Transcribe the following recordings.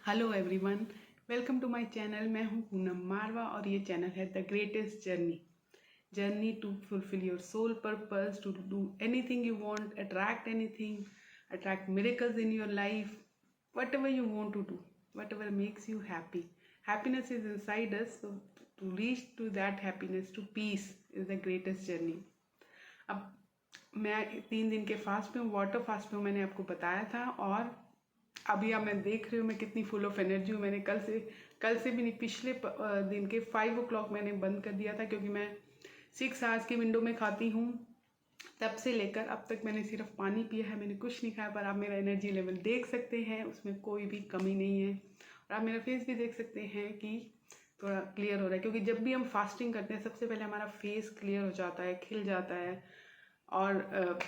Hello everyone, welcome to my channel. मैं हूं पूनम मारवा और ये चैनल है the greatest journey to fulfil your soul purpose, to do anything you want, attract anything, attract miracles in your life, whatever you want to do, whatever makes you happy. Happiness is inside us, so to reach to that happiness, to peace is the greatest journey. अब मैं 3 दिन के fast में हूँ, water fast में मैंने आपको बताया था। और अभी अब मैं देख रही हूँ मैं कितनी फुल ऑफ एनर्जी हूँ। मैंने कल से भी नहीं, पिछले दिन के 5 o'clock मैंने बंद कर दिया था, क्योंकि मैं 6 hours की विंडो में खाती हूँ। तब से लेकर अब तक मैंने सिर्फ पानी पिया है, मैंने कुछ नहीं खाया। पर आप मेरा एनर्जी लेवल देख सकते हैं, उसमें कोई भी कमी नहीं है। और आप मेरा फेस भी देख सकते हैं कि थोड़ा क्लियर हो रहा है, क्योंकि जब भी हम फास्टिंग करते हैं सबसे पहले हमारा फेस क्लियर हो जाता है, खिल जाता है। और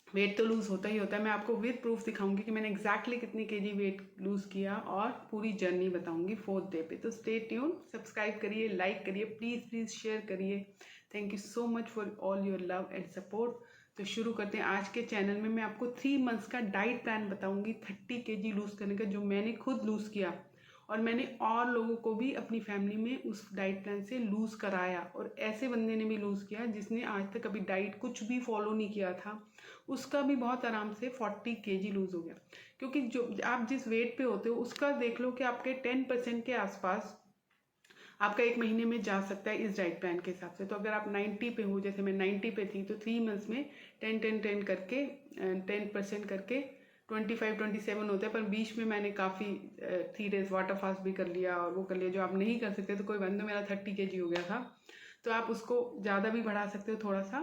वेट तो लूज़ होता ही होता है। मैं आपको विद प्रूफ दिखाऊंगी कि मैंने एग्जैक्टली कितनी केजी वेट लूज़ किया, और पूरी जर्नी बताऊंगी 4th डे पे। तो स्टे ट्यून, सब्सक्राइब करिए, लाइक करिए, प्लीज़ शेयर करिए। Thank you so much for all your love and support. तो शुरू करते हैं। आज के चैनल में मैं आपको 3 months का डाइट प्लान बताऊंगी 30 kg लूज़ करने का, जो मैंने खुद लूज़ किया और मैंने और लोगों को भी अपनी फैमिली में उस डाइट प्लान से लूज़ कराया। और ऐसे बंदे ने भी लूज़ किया जिसने आज तक कभी डाइट कुछ भी फॉलो नहीं किया था, उसका भी बहुत आराम से 40 kg लूज़ हो गया। क्योंकि जो आप जिस वेट पे होते हो उसका देख लो कि आपके 10% के आसपास आपका 1 महीने में जा सकता है इस डाइट प्लान के हिसाब से। तो अगर आप 90 पे हो, जैसे मैं 90 पे थी, तो 3 months में 10 करके 10% करके 25-27 होता है। पर बीच में मैंने काफ़ी 3 days वाटर फास्ट भी कर लिया और वो कर लिया। जो आप नहीं कर सकते तो कोई बंदा, मेरा 30 kg हो गया था। तो आप उसको ज़्यादा भी बढ़ा सकते हो थोड़ा सा,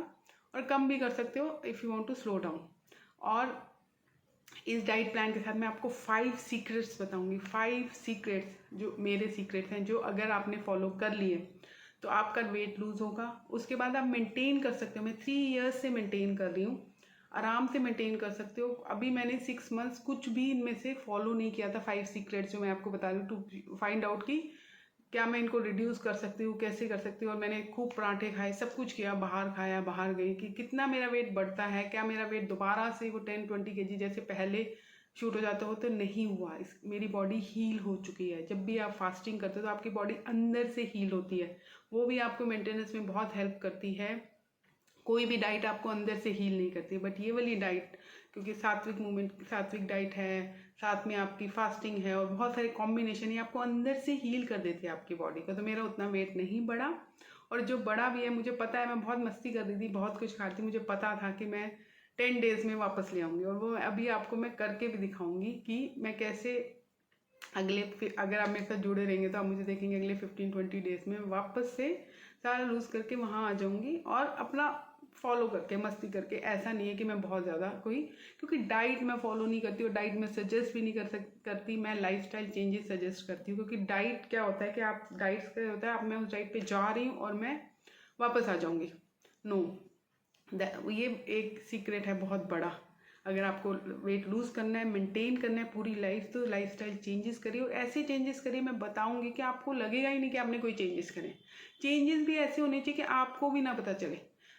और कम भी कर सकते हो if you want to slow down. और इस डाइट प्लान के साथ मैं आपको 5 सीक्रेट्स बताऊंगी। 5 सीक्रेट्स जो मेरे सीक्रेट्स हैं, जो अगर आपने फॉलो कर लिए तो आपका वेट लूज होगा। उसके बाद आप मेंटेन कर सकते हो। मैं 3 years से मेंटेन कर रही हूँ, आराम से मेंटेन कर सकते हो। अभी मैंने 6 months कुछ भी इनमें से फॉलो नहीं किया था। 5 सीक्रेट्स जो मैं आपको बता रही हूँ टू फाइंड आउट कि क्या मैं इनको रिड्यूस कर सकती हूँ, कैसे कर सकती हूँ। और मैंने खूब पराठे खाए, सब कुछ किया, बाहर खाया, बाहर गई कि कितना मेरा वेट बढ़ता है, क्या मेरा वेट दोबारा से वो 10-20 kg जैसे पहले शूट हो जाता हो, तो नहीं हुआ। मेरी बॉडी हील हो चुकी है। जब भी आप फास्टिंग करते हो तो आपकी बॉडी अंदर से हील होती है, वो भी आपको मेंटेनेंस में बहुत हेल्प करती है। कोई भी डाइट आपको अंदर से हील नहीं करती, बट ये वाली डाइट, क्योंकि सात्विक डाइट है, साथ में आपकी फास्टिंग है और बहुत सारे कॉम्बिनेशन, ये आपको अंदर से हील कर देती है आपकी बॉडी को। तो मेरा उतना वेट नहीं बढ़ा, और जो बड़ा भी है, मुझे पता है मैं बहुत मस्ती कर रही थी, बहुत कुछ खाती, मुझे पता था कि मैं 10 days में वापस ले आऊँगी। और वो अभी आपको मैं करके भी दिखाऊंगी कि मैं कैसे अगर आप मेरे साथ जुड़े रहेंगे तो आप मुझे देखेंगे अगले 15-20 days में वापस से सारा लूज़ करके वहाँ आ जाऊँगी, और अपना फॉलो करके, मस्ती करके। ऐसा नहीं है कि मैं बहुत ज़्यादा कोई, क्योंकि डाइट मैं फॉलो नहीं करती और डाइट में सजेस्ट भी नहीं करती। मैं लाइफस्टाइल चेंजेस सजेस्ट करती हूँ। क्योंकि डाइट क्या होता है कि आप डाइट का होता है आप, मैं उस डाइट पे जा रही हूँ और मैं वापस आ जाऊँगी, नो। ये एक सीक्रेट है बहुत बड़ा। अगर आपको वेट लूज़ करना है, मेंटेन करना है पूरी लाइफ, तो लाइफस्टाइल चेंजेस करिए, और ऐसे चेंजेस करिए मैं बताऊंगी कि आपको लगेगा ही नहीं कि आपने कोई चेंजेस करे। चेंजेस भी ऐसे होने चाहिए कि आपको भी ना पता चले,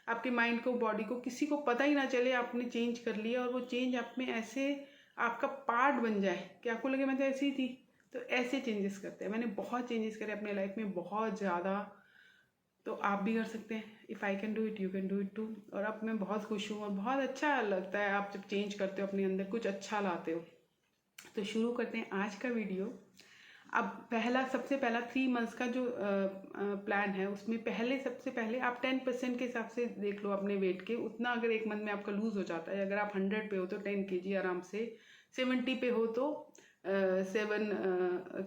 आपके माइंड को, बॉडी को, किसी को पता ही ना चले आपने चेंज कर लिया। और वो चेंज आप में ऐसे आपका पार्ट बन जाए कि आपको लगे मैं तो ऐसी ही थी। तो ऐसे चेंजेस करते हैं। मैंने बहुत चेंजेस करे अपने लाइफ में, बहुत ज़्यादा। तो आप भी कर सकते हैं। If I can do it, you can do it too. और अब मैं बहुत खुश हूँ और बहुत अच्छा लगता है आप जब चेंज करते हो, अपने अंदर कुछ अच्छा लाते हो। तो शुरू करते हैं आज का वीडियो। अब सबसे पहला 3 months का जो प्लान है, उसमें सबसे पहले आप 10% के हिसाब से देख लो अपने वेट के। उतना अगर 1 month में आपका लूज़ हो जाता है, अगर आप 100 पे हो तो 10 kg आराम से, 70 पे हो तो 7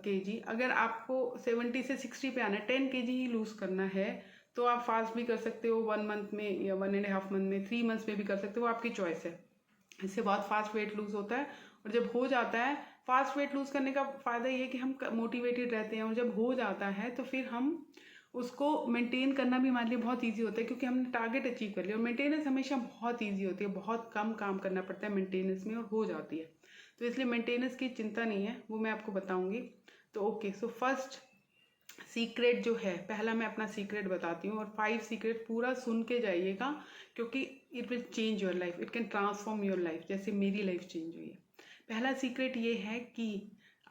kg। अगर आपको 70 से 60 पे आना है, 10 kg ही लूज़ करना है, तो आप फास्ट भी कर सकते हो 1 month में, या 1.5 month में, 3 months में भी कर सकते हो, आपकी चॉइस है। इससे बहुत फास्ट वेट लूज़ होता है। और जब हो जाता है, फास्ट वेट लूज़ करने का फ़ायदा ये है कि हम मोटिवेटेड रहते हैं, और जब हो जाता है तो फिर हम उसको मेंटेन करना भी हमारे लिए बहुत इजी होता है, क्योंकि हमने टारगेट अचीव कर लिया। और मेंटेनेंस हमेशा बहुत इजी होती है, बहुत कम काम करना पड़ता है मेंटेनेंस में, और हो जाती है। तो इसलिए मेंटेनेंस की चिंता नहीं है, वो मैं आपको बताऊंगी। तो ओके, सो फर्स्ट सीक्रेट जो है, पहला मैं अपना सीक्रेट बताती हूँ, और 5 सीक्रेट पूरा सुन के जाइएगा, क्योंकि it will change your life, it can transform your life, जैसे मेरी लाइफ चेंज हुई है। पहला सीक्रेट ये है कि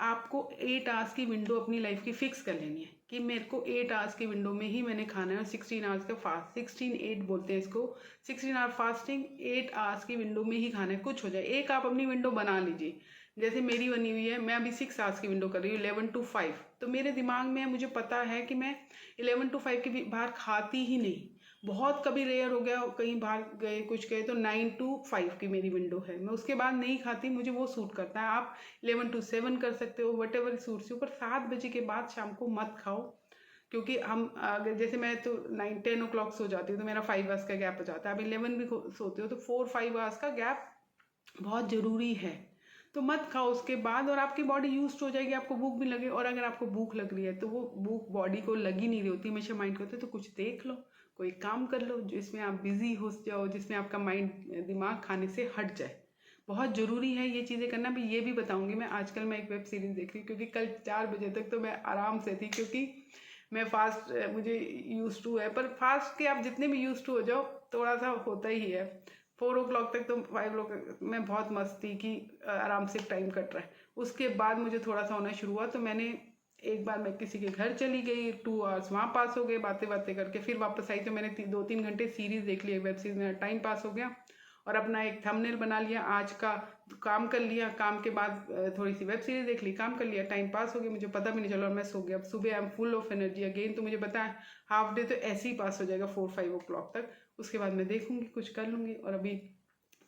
आपको 8 आवर्स की विंडो अपनी लाइफ की फिक्स कर लेनी है कि मेरे को 8 आवर्स की विंडो में ही मैंने खाना है, और 16 आवर्स का फास्ट, 16-8 बोलते हैं इसको, 16 आवर फास्टिंग, 8 आवर्स की विंडो में ही खाना है, कुछ हो जाए। एक आप अपनी विंडो बना लीजिए, जैसे मेरी बनी हुई है, मैं अभी 6 आवर्स की विंडो कर रही हूँ, 11 to 5। तो मेरे दिमाग में मुझे पता है कि मैं 11 to 5 के बाहर खाती ही नहीं। बहुत कभी रेयर हो गया, कहीं बाहर गए कुछ गए तो 9 to 5 की मेरी विंडो है, मैं उसके बाद नहीं खाती, मुझे वो सूट करता है। आप 11 to 7 कर सकते हो, वट एवर सूट्स यू, पर 7 बजे के बाद शाम को मत खाओ, क्योंकि हम अगर जैसे मैं तो 9-10 o'clock सो जाती हूँ तो मेरा 5 आवर्स का गैप हो जाता है। आप 11 भी सोते हो तो 4-5 आवर्स का गैप बहुत ज़रूरी है, तो मत खाओ उसके बाद, और आपकी बॉडी यूज हो जाएगी, आपको भूख भी लगे। और अगर आपको भूख लग रही है तो वो भूख बॉडी को लगी नहीं रही होती, हमेशा माइंड को होती है, तो कुछ देख लो, कोई काम कर लो जिसमें आप बिजी हो जाओ, जिसमें आपका माइंड दिमाग खाने से हट जाए। बहुत ज़रूरी है ये चीज़ें करना भी। ये भी बताऊंगी मैं, आजकल मैं एक वेब सीरीज़ देख रही हूँ, क्योंकि कल 4 बजे तक तो मैं आराम से थी, क्योंकि मैं फास्ट मुझे यूज टू है, पर फास्ट के आप जितने भी यूज टू हो जाओ थोड़ा सा होता ही है। 4 o'clock तक तो 5 o'clock मैं बहुत मस्त थी कि आराम से टाइम कट रहा है। उसके बाद मुझे थोड़ा सा होना शुरू हुआ, तो मैंने एक बार मैं किसी के घर चली गई, 2 आवर्स वहाँ पास हो गए बातें बातें करके, फिर वापस आई तो मैंने 2-3 घंटे सीरीज़ देख ली, वेब सीरीज, मेरा टाइम पास हो गया, और अपना एक थंबनेल बना लिया आज का, काम कर लिया, काम के बाद थोड़ी सी वेब सीरीज देख ली, काम कर लिया, टाइम पास हो गया, मुझे पता भी नहीं चला और मैं सो गया। अब सुबह I am full of energy again, तो मुझे पता है हाफ डे तो ऐसे ही पास हो जाएगा 4-5 o'clock तक। उसके बाद मैं देखूंगी, कुछ कर लूँगी। और अभी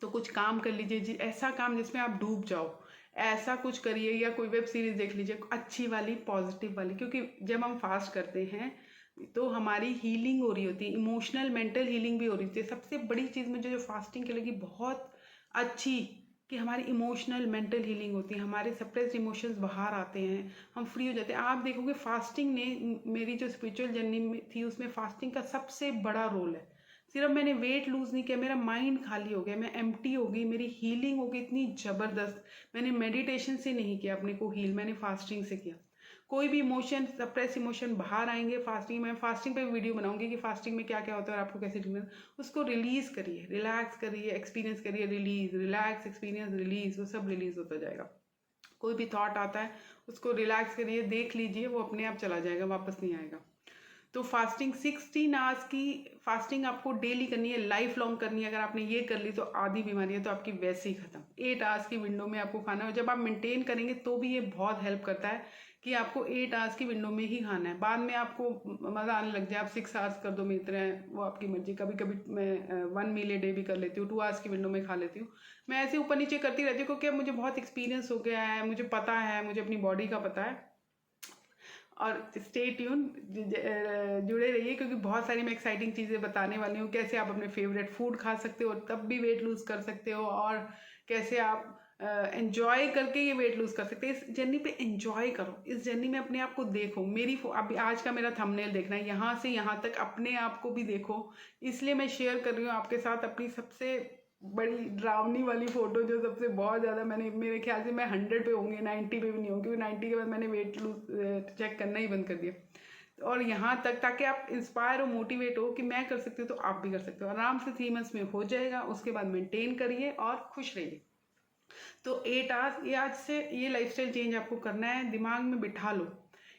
तो कुछ काम कर लीजिए जी, ऐसा काम जिसमें आप डूब जाओ, ऐसा कुछ करिए, या कोई वेब सीरीज देख लीजिए अच्छी वाली, पॉजिटिव वाली, क्योंकि जब हम फास्ट करते हैं तो हमारी हीलिंग हो रही होती है, इमोशनल मेंटल हीलिंग भी हो रही होती है। सबसे बड़ी चीज़ मुझे जो फास्टिंग की लगी बहुत अच्छी, कि हमारी इमोशनल मेंटल हीलिंग होती है, हमारे सप्रेस्ड इमोशंस बाहर आते हैं, हम फ्री हो जाते हैं। आप देखोगे फास्टिंग ने, मेरी जो स्पिरिचुअल जर्नी में थी उसमें फास्टिंग का सबसे बड़ा रोल है। सिर्फ मैंने वेट लूज नहीं किया, मेरा माइंड खाली हो गया, मैं एम्प्टी हो गई, मेरी हीलिंग हो गई इतनी ज़बरदस्त। मैंने मेडिटेशन से नहीं किया अपने को हील, मैंने फास्टिंग से किया। कोई भी इमोशन, सप्रेस इमोशन बाहर आएंगे फास्टिंग में। फास्टिंग पे वीडियो बनाऊंगी कि फास्टिंग में क्या क्या होता है और आपको कैसे डील करना, उसको रिलीज करिए, रिलैक्स करिए, एक्सपीरियंस करिए, रिलीज, रिलैक्स, एक्सपीरियंस, रिलीज, वो सब रिलीज होता जाएगा। कोई भी थॉट आता है उसको रिलैक्स करिए, देख लीजिए, वो अपने आप चला जाएगा, वापस नहीं आएगा। तो फास्टिंग 16 आवर्स की फास्टिंग आपको डेली करनी है, लाइफ लॉन्ग करनी है। अगर आपने ये कर ली तो आधी बीमारी है तो आपकी वैसे ही खत्म। 8 आवर्स की विंडो में आपको खाना है, जब आप मेंटेन करेंगे तो भी ये बहुत हेल्प करता है कि आपको 8 आवर्स की विंडो में ही खाना है। बाद में आपको मज़ा आने लग जाए, आप 6 आवर्स कर दो, मित्र हैं वो आपकी मर्जी। कभी कभी मैं 1 मील ए डे भी कर लेती हूँ, 2 आवर्स की विंडो में खा लेती हूँ। मैं ऐसे ऊपर नीचे करती रहती हूँ, क्योंकि अब मुझे बहुत एक्सपीरियंस हो गया है, मुझे पता है, मुझे अपनी बॉडी का पता है। और स्टे ट्यून, जुड़े रहिए, क्योंकि बहुत सारी मैं एक्साइटिंग चीज़ें बताने वाली हूँ। कैसे आप अपने फेवरेट फूड खा सकते हो तब भी वेट लूज़ कर सकते हो, और कैसे आप एंजॉय करके ये वेट लूज़ कर सकते हैं। इस जर्नी पे एंजॉय करो, इस जर्नी में अपने आप को देखो। मेरी अभी आज का मेरा थंबनेल देखना है, यहाँ से यहाँ तक अपने आप को भी देखो, इसलिए मैं शेयर कर रही हूँ आपके साथ अपनी सबसे बड़ी डरावनी वाली फोटो, जो सबसे बहुत ज़्यादा मैंने, मेरे ख्याल से मैं 100 पे होंगी, 90 पे भी नहीं होंगी, क्योंकि 90 के बाद मैंने वेट लूज चेक करना ही बंद कर दिया। और यहाँ तक, ताकि आप इंस्पायर हो, मोटिवेट हो कि मैं कर सकती हूँ तो आप भी कर सकते हो। आराम से 3 मंथ्स में हो जाएगा, उसके बाद मेंटेन करिए और खुश रहिए। तो 8 आवर्स, ये आज से ये लाइफस्टाइल चेंज आपको करना है। दिमाग में बिठा लो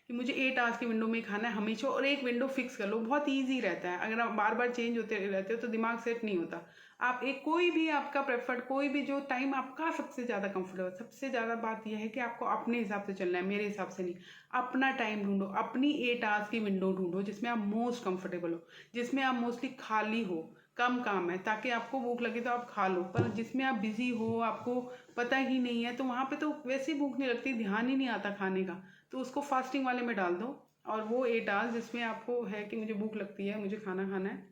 कि मुझे 8 आवर्स की विंडो में खाना है हमेशा, और एक विंडो फिक्स कर लो। बहुत ईजी रहता है, अगर आप बार बार चेंज होते रहते हो तो दिमाग सेट नहीं होता। आप एक कोई भी आपका प्रेफर्ड, कोई भी जो टाइम आपका सबसे ज़्यादा कंफर्टेबल, सबसे ज़्यादा बात यह है कि आपको अपने हिसाब से चलना है, मेरे हिसाब से नहीं। अपना टाइम ढूंढो, अपनी 8 आवर्स की विंडो ढूंढो जिसमें आप मोस्ट कंफर्टेबल हो, जिसमें आप मोस्टली खाली हो, कम काम है, ताकि आपको भूख लगे तो आप खा लो। पर जिसमें आप बिजी हो, आपको पता ही नहीं है, तो वहाँ पे तो वैसे ही भूख नहीं लगती, ध्यान ही नहीं आता खाने का, तो उसको फास्टिंग वाले में डाल दो। और वो 8 आवर्स जिसमें आपको है कि मुझे भूख लगती है, मुझे खाना खाना है,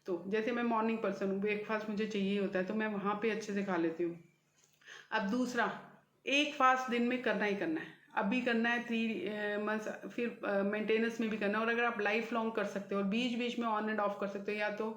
तो जैसे मैं मॉर्निंग पर्सन हूँ, ब्रेकफास्ट मुझे चाहिए होता है, तो मैं वहाँ पे अच्छे से खा लेती हूँ। अब दूसरा, एक फास्ट दिन में करना ही करना है, अभी करना है 3 मंथ्स, फिर मेंटेनेंस में भी करना है। और अगर आप लाइफ लॉन्ग कर सकते हो और बीच बीच में ऑन एंड ऑफ कर सकते हो, या तो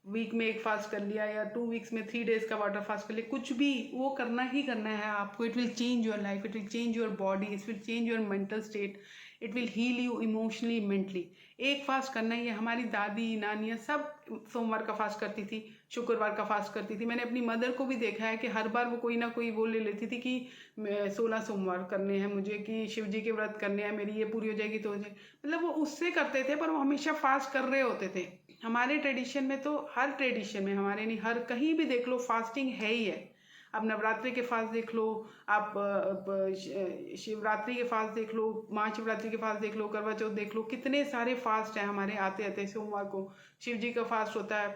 वीक में एक फास्ट कर लिया, या 2 वीक्स में 3 डेज का वाटर फास्ट कर लिया, कुछ भी, वो करना ही करना है आपको। It will change your life, it will change your body, it will change your mental state, it will heal you emotionally, mentally. एक फास्ट करना ही है। हमारी दादी नानियाँ सब सोमवार का फास्ट करती थी, शुक्रवार का फास्ट करती थी। मैंने अपनी मदर को भी देखा है कि हर बार वो कोई ना कोई वो ले लेती थी कि 16 सोमवार करने हैं मुझे, कि शिव जी के व्रत करने हैं, मेरी ये पूरी हो जाएगी तो हो जाएगी। मतलब वो उससे करते थे, पर वो हमेशा फास्ट कर रहे होते थे। हमारे ट्रेडिशन में तो, हर ट्रेडिशन में, हमारे नहीं, हर कहीं भी देख लो फास्टिंग है ही है। अब नवरात्रि के फास्ट देख लो, आप शिवरात्रि के फास्ट देख लो, महाशिवरात्रि के फास्ट देख लो, करवा चौथ देख लो, कितने सारे फास्ट हैं हमारे आते आते। सोमवार को शिव जी का फास्ट होता है,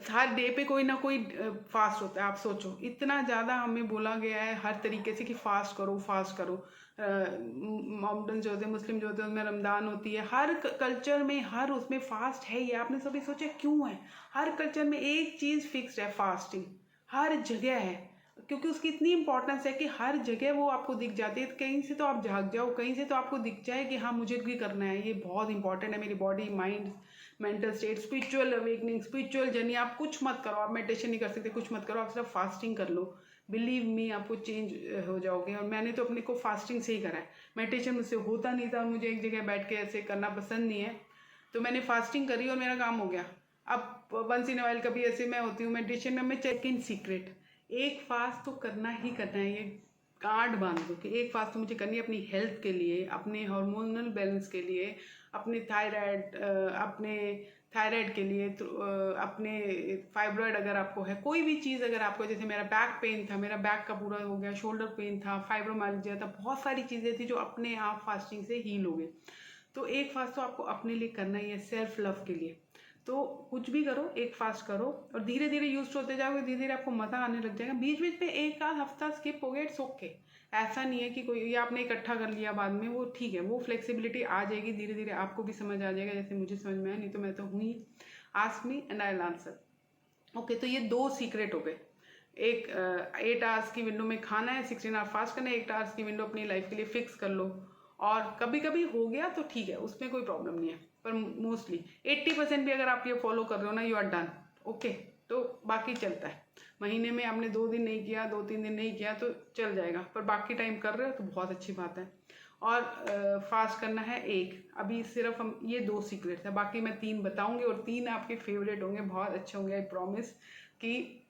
हर डे पे कोई ना कोई फास्ट होता है। आप सोचो, इतना ज़्यादा हमें बोला गया है हर तरीके से कि फास्ट करो फास्ट करो। मॉडर्न जो होते हैं, मुस्लिम जो होते हैं, उनमें रमदान होती है, हर कल्चर में, हर उसमें फास्ट है ही। आपने सभी सोचा क्यों है? हर कल्चर में एक चीज़ फिक्स्ड है, फास्टिंग हर जगह है, क्योंकि उसकी इतनी इंपॉर्टेंस है कि हर जगह वो आपको दिख जाती है। कहीं से तो आप झाग जाओ, कहीं से तो आपको दिख जाए कि हाँ मुझे भी करना है, ये बहुत इंपॉर्टेंट है, मेरी body mind mental state, spiritual awakening, spiritual journey. आप कुछ मत करो, आप मेडिटेशन नहीं कर सकते, कुछ मत करो, आप सिर्फ फास्टिंग कर लो। बिलीव मी, आपको चेंज हो जाओगे। और मैंने तो अपने को फास्टिंग से ही करा है। मेडिटेशन मुझसे होता नहीं था, मुझे एक जगह बैठ के ऐसे करना पसंद नहीं है, तो मैंने फास्टिंग करी और मेरा काम हो गया। अब वंस इन वाइल कभी ऐसे मैं होती हूँ मेडिटेशन में, मैं चेक इन सीक्रेट, एक फास्ट तो करना ही करना है। ये कार्ड बांध दो कि एक फास्ट तो मुझे करनी है, अपनी हेल्थ के लिए, अपने हार्मोनल बैलेंस के लिए, अपने थायराइड के लिए, तो अपने फाइब्रॉयड अगर आपको है, कोई भी चीज़ अगर आपको, जैसे मेरा बैक पेन था, मेरा बैक का पूरा हो गया, शोल्डर पेन था, फाइब्रोमाइल्जिया था, बहुत सारी चीज़ें थी जो अपने आप फास्टिंग से हील हो गए। तो एक फास्ट तो आपको अपने लिए करना ही है, सेल्फ लव के लिए। तो कुछ भी करो, एक फास्ट करो, और धीरे धीरे यूज होते जाओगे, धीरे धीरे आपको मज़ा आने लग जाएगा। बीच बीच में एक आध हफ्ता स्किप हो गया, इट्स ओके। ऐसा नहीं है कि कोई, ये आपने इकट्ठा कर लिया बाद में, वो ठीक है, वो फ्लेक्सिबिलिटी आ जाएगी, धीरे धीरे आपको भी समझ आ जाएगा, जैसे मुझे समझ में आया, नहीं तो मैं तो हुई। Ask me and I will answer. Okay, तो ये 2 सीक्रेट हो गए। एक 8 आवर्स की विंडो में खाना है, 16 आवर फास्ट करना है, 8 आवर्स की विंडो अपनी लाइफ के लिए फिक्स कर लो। और कभी कभी हो गया तो ठीक है, उसमें कोई प्रॉब्लम नहीं है, पर मोस्टली 80% भी अगर आप ये फॉलो कर रहे हो ना, यू आर डन। ओके, तो बाकी चलता है। महीने में आपने 2 दिन नहीं किया, 2-3 दिन नहीं किया तो चल जाएगा, पर बाकी टाइम कर रहे हो तो बहुत अच्छी बात है। और फास्ट करना है एक, अभी सिर्फ हम ये 2 सीक्रेट्स है, बाकी मैं 3 बताऊंगी, और 3 आपके फेवरेट होंगे, बहुत अच्छे होंगे, आई प्रॉमिस। कि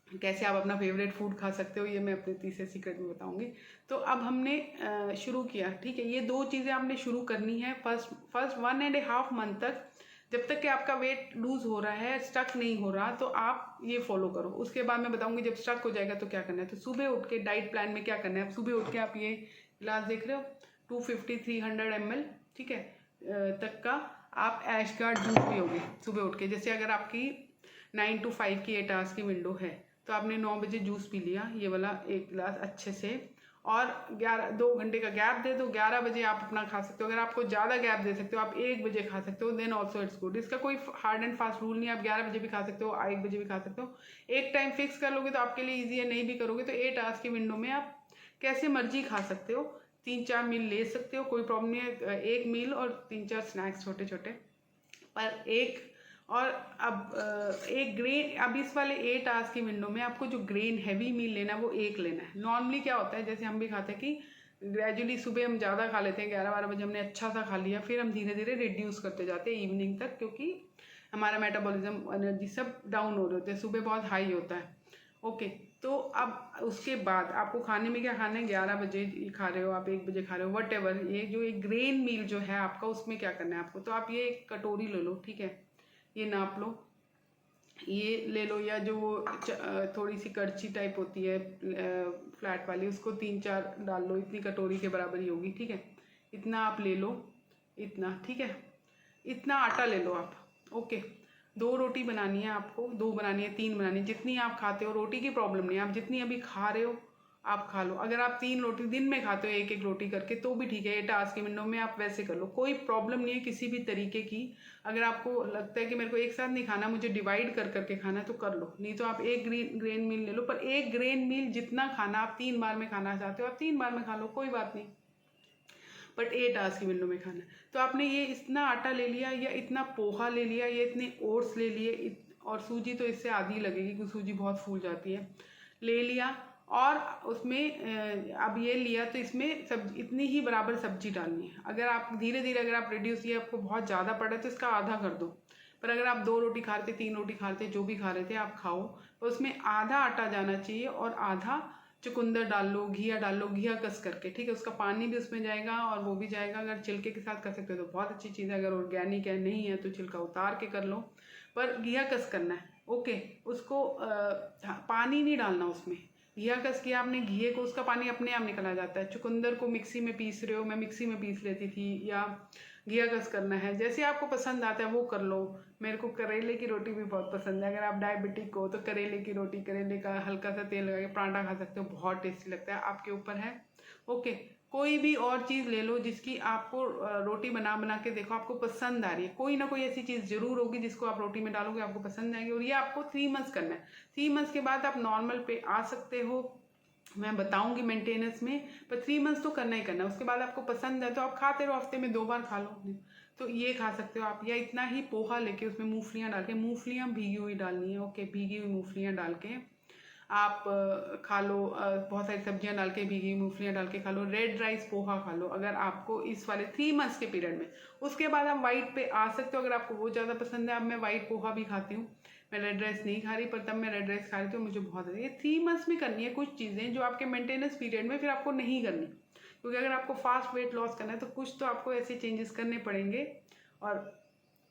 कैसे आप अपना फेवरेट फूड खा सकते हो, ये मैं अपने तीसरे सीक्रेट में बताऊंगी। तो अब हमने शुरू किया, ठीक है, ये 2 चीज़ें आपने शुरू करनी है। फर्स्ट 1.5 मंथ तक, जब तक कि आपका वेट लूज हो रहा है, स्टक नहीं हो रहा, तो आप ये फॉलो करो। उसके बाद मैं बताऊंगी जब स्टक हो जाएगा तो क्या करना है। तो सुबह उठ के डाइट प्लान में क्या करना है, सुबह उठ के आप ये गिलास देख रहे हो, 250-300 ml, ठीक है, तक का आप ऐश गार्ड जूस पियोगे सुबह उठ के। जैसे अगर आपकी 9 to 5 की 8 आवर्स की विंडो है, तो आपने 9 बजे जूस पी लिया, ये वाला एक गिलास अच्छे से, और 2 घंटे का गैप दे दो। 11 बजे आप अपना खा सकते हो। अगर आपको ज़्यादा गैप दे सकते हो, आप 1 बजे खा सकते हो, देन ऑल्सो इट्स गुड। इसका कोई हार्ड एंड फास्ट रूल नहीं है, आप 11 बजे भी खा सकते हो, 1 बजे भी खा सकते हो। एक टाइम फिक्स कर लोगे तो आपके लिए ईजी है, नहीं भी करोगे तो 8 आवर्स की विंडो में आप कैसे मर्जी खा सकते हो। 3-4 मील ले सकते हो, कोई प्रॉब्लम नहीं है। 1 मील और 3-4 स्नैक्स छोटे छोटे, पर एक, और अब एक ग्रेन, अब इस वाले 8 आवर्स की विंडो में आपको जो ग्रेन हैवी मील लेना है वो एक लेना है। नॉर्मली क्या होता है, जैसे हम भी खाते हैं कि ग्रेजुअली सुबह हम ज़्यादा खा लेते हैं, 11-12 बजे हमने अच्छा सा खा लिया, फिर हम धीरे धीरे रिड्यूस करते जाते हैं इवनिंग तक, क्योंकि हमारा मेटाबॉलिज्म, एनर्जी सब डाउन हो रहे होते हैं, सुबह बहुत हाई होता है। ओके, तो अब उसके बाद आपको खाने में क्या खाना है, 11 बजे खा रहे हो आप, 1 बजे खा रहे हो, वट एवर, ये जो एक ग्रेन मील जो है आपका, उसमें क्या करना है आपको। तो आप ये एक कटोरी ले लो, ठीक है, ये नाप लो, ये ले लो, या जो वो थोड़ी सी कड़छी टाइप होती है फ्लैट वाली, उसको 3-4 डाल लो, इतनी कटोरी के बराबर ही होगी, ठीक है, इतना आप ले लो, इतना, ठीक है, इतना आटा ले लो आप। ओके, 2 रोटी बनानी है आपको, 2 बनानी है, 3 बनानी है, जितनी आप खाते हो, रोटी की प्रॉब्लम नहीं है, आप जितनी अभी खा रहे हो आप खा लो। अगर आप 3 रोटी दिन में खाते हो, 1-1 रोटी करके, तो भी ठीक है, 8 आवर्स की विंडो में आप वैसे कर लो, कोई प्रॉब्लम नहीं है किसी भी तरीके की। अगर आपको लगता है कि मेरे को एक साथ नहीं खाना, मुझे डिवाइड कर करके खाना है, तो कर लो, नहीं तो आप एक ग्रेन मील ले लो। पर एक ग्रेन मील जितना खाना आप 3 बार में खाना चाहते हो, आप 3 बार में खा लो, कोई बात नहीं, बट 8 आवर्स की विंडो में खाना है। तो आपने ये इतना आटा ले लिया, या इतना पोहा ले लिया, या इतने ओट्स ले लिए, और सूजी तो इससे आधी लगेगी क्योंकि सूजी बहुत फूल जाती है, ले लिया। और उसमें अब ये लिया तो इसमें सब इतनी ही बराबर सब्जी डालनी है। अगर आप धीरे धीरे अगर आप रिड्यूस, ये आपको बहुत ज़्यादा पड़ा तो इसका आधा कर दो। पर अगर आप 2 रोटी खा रहे थे, 3 रोटी खा रहे थे, जो भी खा रहे थे आप खाओ, तो उसमें आधा आटा जाना चाहिए और आधा चुकंदर डाल लो, घिया डाल लो, घिया कस करके, ठीक है। उसका पानी भी उसमें जाएगा और वो भी जाएगा। अगर छिलके के साथ कर सकते हो तो बहुत अच्छी चीज़ है, अगर ऑर्गेनिक है, नहीं है तो छिलका उतार के कर लो, पर घिया कस करना है। ओके, उसको पानी नहीं डालना उसमें। घिया कस किया आपने, घिये को, उसका पानी अपने आप निकला जाता है। चुकंदर को मिक्सी में पीस रहे हो, मैं मिक्सी में पीस लेती थी, या घिया कस करना है, जैसे आपको पसंद आता है वो कर लो। मेरे को करेले की रोटी भी बहुत पसंद है। अगर आप डायबिटिक हो तो करेले की रोटी, करेले का हल्का सा तेल लगा के पराठा खा सकते हो, बहुत टेस्टी लगता है, आपके ऊपर है। ओके, कोई भी और चीज़ ले लो जिसकी आपको रोटी बना बना के देखो आपको पसंद आ रही है। कोई ना कोई ऐसी चीज़ जरूर होगी जिसको आप रोटी में डालोगे आपको पसंद आएगी। और ये आपको 3 मंथ्स करना है। 3 मंथ्स के बाद आप नॉर्मल पे आ सकते हो, मैं बताऊंगी मेंटेनेंस में, पर 3 मंथ्स तो करना ही करना है। उसके बाद आपको पसंद है तो आप खाते रहो, हफ्ते में 2 बार खा लो, तो ये खा सकते हो आप। या इतना ही पोहा लेके उसमें मूंगफलियां डाल के, मूंगफलियां भीगी हुई डालनी है, ओके, भीगी हुई मूंगफलियां डाल के आप खा लो। बहुत सारी सब्जियां डाल के, भीगी मूंगफलियां डाल के खा लो। रेड राइस पोहा खा लो अगर आपको इस वाले 3 मंथ्स के पीरियड में। उसके बाद आप वाइट पे आ सकते हो अगर आपको वो ज़्यादा पसंद है। अब मैं वाइट पोहा भी खाती हूँ, मैं रेड राइस नहीं खा रही, पर तब मैं रेड राइस खा रही थी, मुझे बहुत ये 3 मंथ्स में करनी है कुछ चीज़ें जो आपके मेंटेनेंस पीरियड में फिर आपको नहीं करनी, क्योंकि अगर आपको फास्ट वेट लॉस करना है तो कुछ तो आपको ऐसे चेंजेस करने पड़ेंगे। और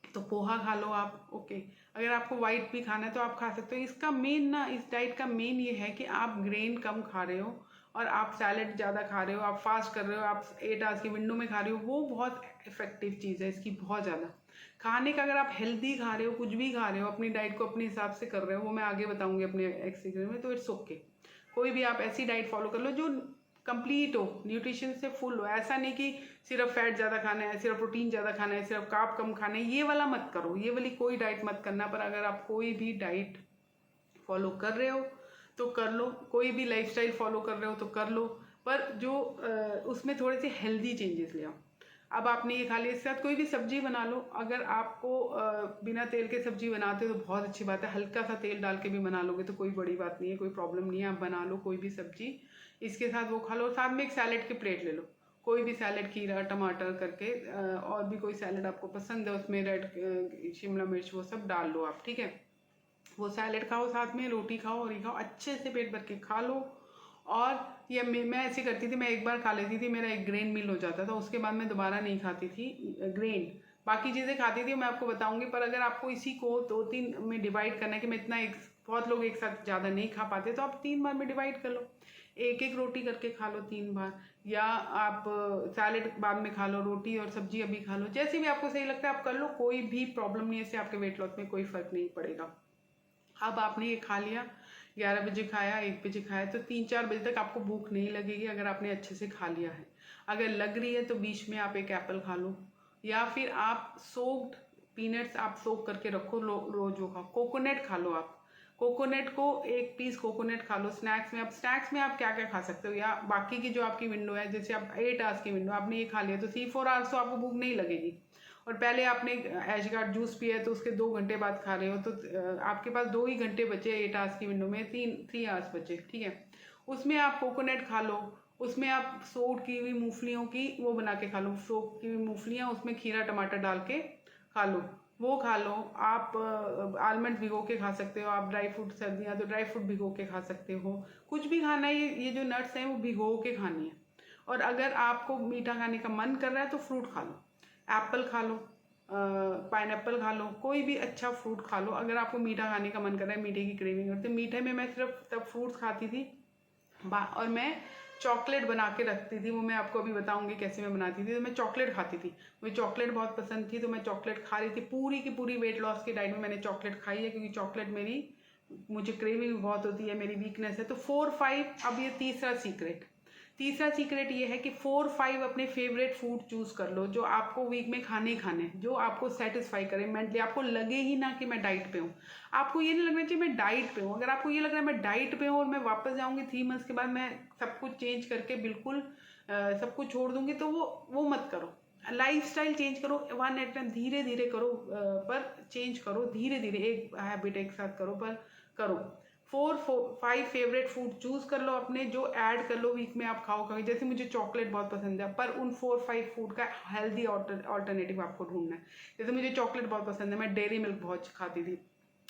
तो पोहा खा लो आप, ओके। अगर आपको वाइट भी खाना है तो आप खा सकते हो। इसका मेन ना, इस डाइट का मेन ये है कि आप ग्रेन कम खा रहे हो और आप सैलेड ज़्यादा खा रहे हो, आप फास्ट कर रहे हो, आप 8 आवर्स की विंडो में खा रहे हो, वो बहुत इफेक्टिव चीज़ है इसकी, बहुत ज़्यादा। खाने का अगर आप हेल्दी खा रहे हो, कुछ भी खा रहे हो, अपनी डाइट को अपने हिसाब से कर रहे हो, वो मैं आगे बताऊंगी अपने एक्सपीरियंस में, तो इट्स ओके। कोई भी आप ऐसी डाइट फॉलो कर लो जो कंप्लीट हो, न्यूट्रिशन से फुल हो। ऐसा नहीं कि सिर्फ फैट ज़्यादा खाना है, सिर्फ प्रोटीन ज़्यादा खाना है, सिर्फ कार्ब कम खाना है, ये वाला मत करो, ये वाली कोई डाइट मत करना। पर अगर आप कोई भी डाइट फॉलो कर रहे हो तो कर लो, कोई भी लाइफस्टाइल फॉलो कर रहे हो तो कर लो, पर जो उसमें थोड़े से हेल्दी चेंजेस ले आओ। अब आपने ये खा लिया, इसके साथ कोई भी सब्जी बना लो। अगर आपको बिना तेल के सब्जी बनाते हो तो बहुत अच्छी बात है, हल्का सा तेल डाल के भी बना लोगे तो कोई बड़ी बात नहीं है, कोई प्रॉब्लम नहीं है। आप बना लो कोई भी सब्जी, इसके साथ वो खा लो। साथ में एक सैलेड की प्लेट ले लो, कोई भी सैलेड, खीरा टमाटर करके, और भी कोई सैलेड आपको पसंद है, उसमें रेड शिमला मिर्च वो सब डाल लो आप, ठीक है। वो सैलेड खाओ, साथ में रोटी खाओ और ये खाओ, अच्छे से पेट भर के खा लो। और ये मैं ऐसे करती थी, मैं एक बार खा लेती थी, मेरा एक ग्रेन मील हो जाता था, उसके बाद मैं दोबारा नहीं खाती थी ग्रेन। बाकी चीज़ें खाती थी, मैं आपको बताऊंगी। पर अगर आपको इसी को 2-3 में डिवाइड करना है कि मैं इतना, एक बहुत लोग एक साथ ज़्यादा नहीं खा पाते, तो आप 3 बार में डिवाइड कर लो, एक एक रोटी करके खा लो 3 बार। या आप सैलेड बाद में खा लो, रोटी और सब्जी अभी खा लो, जैसे भी आपको सही लगता है आप कर लो, कोई भी प्रॉब्लम नहीं है, इससे आपके वेट लॉस में कोई फर्क नहीं पड़ेगा। अब आपने ये खा लिया, 11 बजे खाया, 1 बजे खाया, तो 3-4 बजे तक आपको भूख नहीं लगेगी अगर आपने अच्छे से खा लिया है। अगर लग रही है तो बीच में आप एक एप्पल खा लो, या फिर आप सोक्ड पीनट्स आप सोक करके रखो, रोज वो खाओ। कोकोनट खा लो आप, कोकोनट को 1 पीस कोकोनट खा लो स्नैक्स में। अब स्नैक्स में आप क्या क्या खा सकते हो, या बाकी की जो आपकी विंडो है, जैसे आप 8 आवर्स की विंडो, आपने ये खा लिया तो 3-4 आवर्स तो आपको भूख नहीं लगेगी। और पहले आपने एशगार्ड जूस पिया है तो उसके 2 घंटे बाद खा रहे हो, तो आपके पास 2 ही घंटे बचे 8 आवर्स की विंडो में, 3 आवर्स बचे, ठीक है। उसमें आप कोकोनट खा लो, उसमें आप सोक की हुई मूंगफलियों की वो बना के खा लो, सोक की हुई मूंगफलियाँ, उसमें खीरा टमाटर डाल के खा लो, वो खा लो। आप आलमंड भिगो के खा सकते हो, आप ड्राई फ्रूट, सर्दियाँ तो ड्राई फ्रूट भिगो के खा सकते हो। कुछ भी खाना है, ये जो नट्स हैं वो भिगो के खानी है। और अगर आपको मीठा खाने का मन कर रहा है तो फ्रूट खा लो, एप्पल खा लो, पाइनएप्पल खा लो, कोई भी अच्छा फ्रूट खा लो। अगर आपको मीठा खाने का मन कर रहा है, मीठे की क्रेविंग करते, मीठे में मैं सिर्फ तब फ्रूट्स खाती थी, और मैं चॉकलेट बना के रखती थी, वो मैं आपको अभी बताऊंगी कैसे मैं बनाती थी। तो मैं चॉकलेट खाती थी, मुझे चॉकलेट बहुत पसंद थी, तो मैं चॉकलेट खा रही थी। पूरी की पूरी वेट लॉस की डाइट में मैंने चॉकलेट खाई है, क्योंकि चॉकलेट मेरी, मुझे क्रेविंग बहुत होती है, मेरी वीकनेस है। तो 4-5, अब ये तीसरा सीक्रेट ये है कि 4-5 अपने फेवरेट फूड चूज कर लो, जो आपको वीक में खाने, जो आपको सेटिस्फाई करे मेंटली, आपको लगे ही ना कि मैं डाइट पे हूँ। आपको ये नहीं लगना चाहिए मैं डाइट पे हूँ। अगर आपको ये लग रहा है मैं डाइट पे हूँ और मैं वापस जाऊंगी 3 मंथ्स के बाद, मैं सब कुछ चेंज करके बिल्कुल सब कुछ छोड़ दूंगी, तो वो मत करो। लाइफस्टाइल चेंज करो, 1 एट टाइम, धीरे धीरे करो, पर चेंज करो धीरे धीरे, एक हैबिट एक साथ करो, पर करो। 4 5 फेवरेट फूड चूज कर लो अपने, जो ऐड कर लो वीक में आप खाओगे। जैसे मुझे चॉकलेट बहुत पसंद है, पर उन 4-5 फूड का हेल्दी ऑल्टरनेटिव आपको ढूंढना है। जैसे मुझे चॉकलेट बहुत पसंद है, मैं डेयरी मिल्क बहुत खाती थी,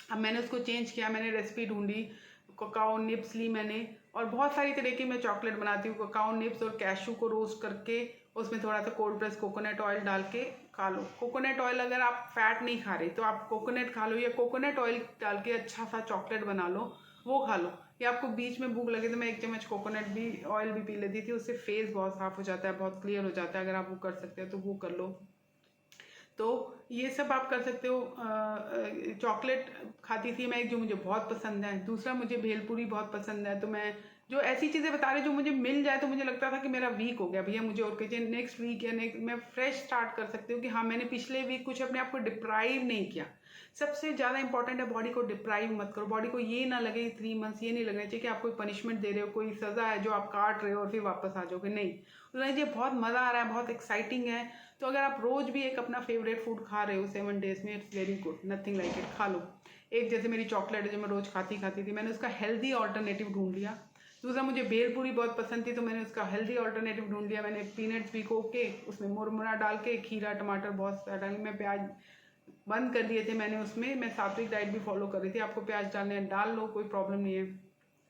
अब मैंने उसको चेंज किया, मैंने रेसिपी ढूंढी, कोकाओ निप्स ली मैंने, और बहुत सारी तरह की मैं चॉकलेट बनाती हूँ। कोकाओ निप्स और कैशू को रोस्ट करके उसमें थोड़ा सा कोल्ड प्रेस कोकोनट ऑयल डाल के खा लो। कोकोनट ऑयल अगर आप फैट नहीं खा रहे तो आप कोकोनट खा लो, या कोकोनट ऑयल डाल के अच्छा सा चॉकलेट बना लो, वो खा लो। या आपको बीच में भूख लगे तो मैं 1 चम्मच कोकोनट भी ऑयल भी पी लेती थी, उससे फेस बहुत साफ हो जाता है, बहुत क्लियर हो जाता है। अगर आप वो कर सकते हो तो वो कर लो। तो ये सब आप कर सकते हो। चॉकलेट खाती थी मैं, एक जो मुझे बहुत पसंद है। दूसरा मुझे भेलपूरी बहुत पसंद है। तो मैं जो ऐसी चीज़ें बता रही जो मुझे मिल जाए तो मुझे लगता था कि मेरा वीक हो गया भैया, मुझे और कहीं नेक्स्ट वीक या नेक्स्ट मैं फ्रेश स्टार्ट कर सकती हूँ कि हाँ मैंने पिछले वीक कुछ अपने आप को डिप्राइव नहीं किया। सबसे ज़्यादा इंपॉर्टेंट है बॉडी को डिप्राइव मत करो। बॉडी को ये ना लगे 3 मंथ्स, ये नहीं लगना चाहिए कि आप कोई पनिशमेंट दे रहे हो, कोई सज़ा है जो आप काट रहे हो और फिर वापस आ जाओगे। नहीं, तो ये बहुत मज़ा आ रहा है, बहुत एक्साइटिंग है। तो अगर आप रोज भी एक अपना फेवरेट फूड खा रहे हो 7 डेज में, it's very good, nothing like it, खा लो। एक जैसे मेरी चॉकलेट है जो मैं रोज खाती थी, मैंने उसका हेल्दी ऑल्टरनेटिव ढूंढ लिया। दूसरा मुझे भेलपूरी बहुत पसंद थी, तो मैंने उसका हेल्दी ऑल्टरनेटिव ढूंढ लिया। मैंने पीनट्स भिगो के उसमें मुरमुरा डाल के, खीरा टमाटर बहुत सारा डाल, मैं प्याज बंद कर दिए थे मैंने उसमें। मैं सात्विक डाइट भी फॉलो कर रही थी। आपको प्याज डालने डाल लो, कोई प्रॉब्लम नहीं है।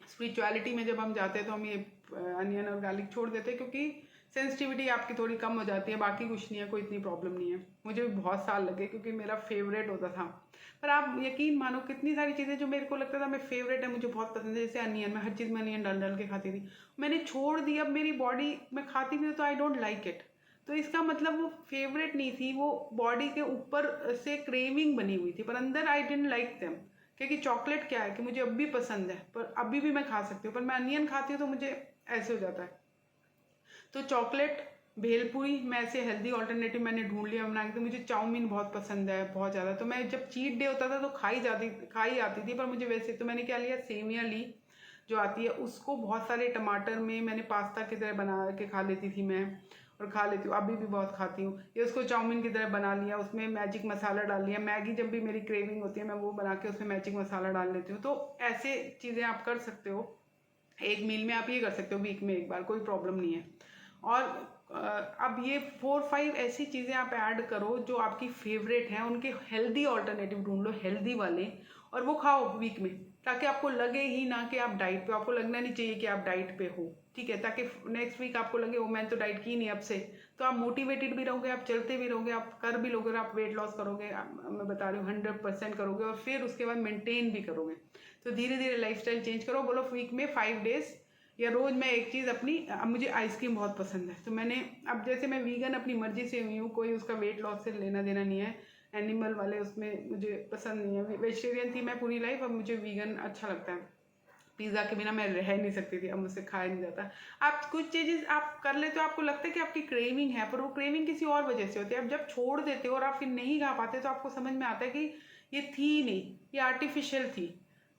स्पिरिचुअलिटी में जब हम जाते हैं तो हम ये अनियन और गार्लिक छोड़ देते हैं, क्योंकि सेंसिटिविटी आपकी थोड़ी कम हो जाती है। बाकी कुछ नहीं है, कोई इतनी प्रॉब्लम नहीं है। मुझे भी बहुत साल लगे क्योंकि मेरा फेवरेट होता था। पर आप यकीन मानो कितनी सारी चीज़ें जो मेरे को लगता था मेरे फेवरेट है, मुझे बहुत पसंद है। जैसे अनियन, मैं हर चीज़ में अनियन डाल डाल के खाती थी, मैंने छोड़ दी। अब मेरी बॉडी में खाती थी तो आई डोंट लाइक इट। तो इसका मतलब वो फेवरेट नहीं थी, वो बॉडी के ऊपर से क्रेविंग बनी हुई थी, पर अंदर आई डेंट लाइक देम। क्योंकि चॉकलेट क्या है कि मुझे अब भी पसंद है, पर अभी भी मैं खा सकती हूँ, पर मैं अनियन खाती हूँ तो मुझे ऐसे हो जाता है। तो चॉकलेट, भेलपूरी में ऐसे हेल्दी ऑल्टरनेटिव मैंने ढूंढ लिया बना के। तो मुझे चाउमीन बहुत पसंद है, बहुत ज़्यादा। तो मैं जब चीट डे होता था तो खाई आती थी। पर मुझे वैसे तो मैंने क्या लिया, सेवियाँ ली जो आती है, उसको बहुत सारे टमाटर में मैंने पास्ता की तरह बना के खा लेती थी मैं, और खा लेती हूँ अभी भी बहुत खाती हूँ। ये उसको चाउमीन की तरह बना लिया, उसमें मैजिक मसाला डाल लिया। मैगी जब भी मेरी क्रेविंग होती है मैं वो बना के उसमें मैजिक मसाला डाल लेती हूँ। तो ऐसे चीज़ें आप कर सकते हो। एक मील में आप ये कर सकते हो, वीक में एक बार, कोई प्रॉब्लम नहीं है। और अब ये 4-5 ऐसी चीज़ें आप ऐड करो जो आपकी फेवरेट हैं, उनके हेल्दी ऑल्टरनेटिव ढूंढ लो, हेल्दी वाले, और वो खाओ वीक में, ताकि आपको लगे ही ना कि आप डाइट पे, आपको लगना नहीं चाहिए कि आप डाइट पे हो, ठीक है। ताकि नेक्स्ट वीक आपको लगे ओ मैंने तो डाइट की नहीं अब से, तो आप मोटिवेटेड भी रहोगे, आप चलते भी रहोगे, आप कर भी लोगे, आप वेट लॉस करोगे, मैं बता रही हूँ 100% करोगे, और फिर उसके बाद मेंटेन भी करोगे। तो धीरे धीरे लाइफस्टाइल चेंज करो। बोलो वीक में 5 डेज या रोज मैं एक चीज़ अपनी, अब मुझे आइसक्रीम बहुत पसंद है, तो मैंने, अब जैसे मैं वीगन अपनी मर्जी से हुई हूँ, कोई उसका वेट लॉस से लेना देना नहीं है, एनिमल वाले उसमें मुझे पसंद नहीं है। वेजिटेरियन थी मैं पूरी लाइफ, अब मुझे वीगन अच्छा लगता है। पिज़्ज़ा के बिना मैं रह नहीं सकती थी, अब मुझसे खाया नहीं जाता। आप कुछ चीज़ें आप कर लेते हो, आपको लगता है कि आपकी क्रेविंग है, पर वो क्रेविंग किसी और वजह से होती है। अब जब छोड़ देते हो और आप फिर नहीं खा पाते तो आपको समझ में आता है कि ये थी नहीं, ये आर्टिफिशियल थी।